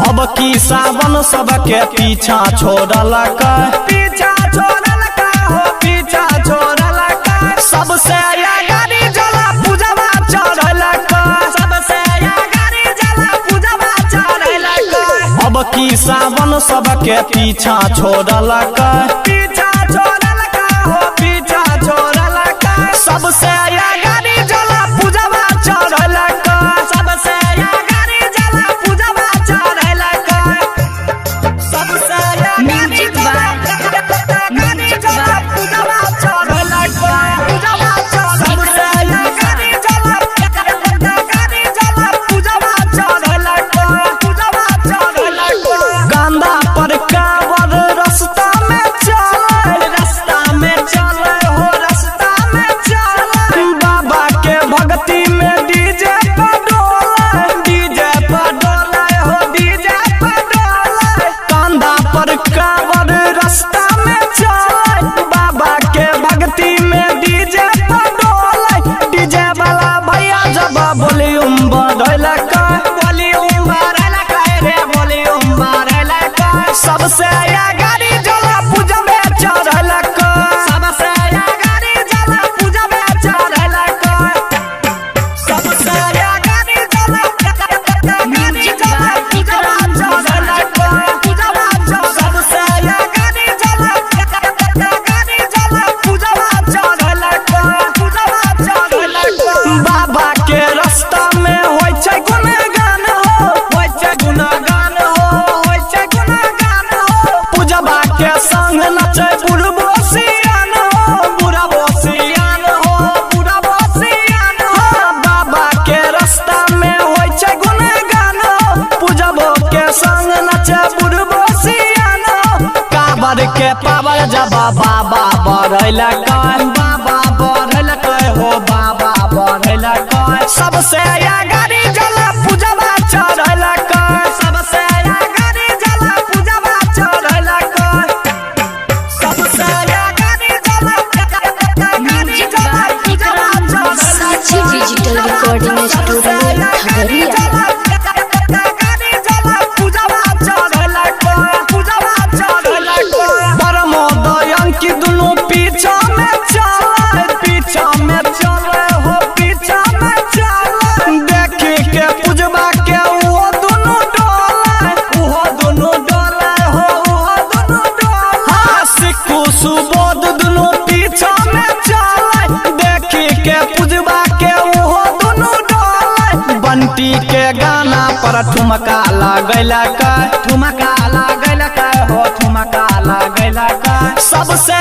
अब की सावन सबके पीछा छोड़लक हो पीछा छोड़लक सबसे आगाड़ी जला पूजवा चढ़लक सबसे आगाड़ी जला पूजवा चढ़लक अब की सावन सबके पीछा छोड़लक हो पीछा छोड़लक सबसे आगाड़ी जला पूजवा चढ़लक सबसे आगाड़ी जला पूजवा चढ़लक सबसे आगाड़ी जला पूजवा चढ़लक सबसे आगाड़ी जला पूजवा चढ़लक गांधा पर कांवर रास्ता में चले हो रास्ता में चले बाबा के भक्ति में डीजे पर डोले हो डीजे पर डोले कांधा पर कांवर रास्ता में चले बाबा के भक्ति में डीजे पर डोले डीजे वाला भैया जब वॉल्यूम बढ़लक रे वॉल्यूम बढ़लक सबसे आगाड़ी जला पूजवे चढ़लक सबसे आगाड़ी जला पूजवे चढ़लक सबसे आगाड़ी जला पूजवा चढ़लक सबसे आगाड़ी जला पूजवा चढ़लक बाबा के रास्ता में होय छै गुणगान हो पूजवा के संग नचे बुढ़बो सियान हो बाबा के रास्ता में होय छै गुणगान हो पूजबो के संग नचे बुढ़बो सियान हो कांवर के पावर जब बाबा बढ़लक हो बाबा बढ़लक सबसे आगाड़ी जला पूजवा चढ़लक सबसे आगाड़ी जला पूजवा चढ़लक सबसे आगाड़ी जला पूजवा चढ़लक डिजिटल रिकॉर्डिंग स्टूडियो खगड़िया। की दोनों पीछा में चले हो पीछा में चले देखी के पूजवा के वो दोनों डोले हाँ सिक्कू सुबोध दोनों पीछा में चले देखी के पूजवा के वो दोनों डोले बंटी के गाना पर ठुमका लागलक हो ठुमका लागलक सबसे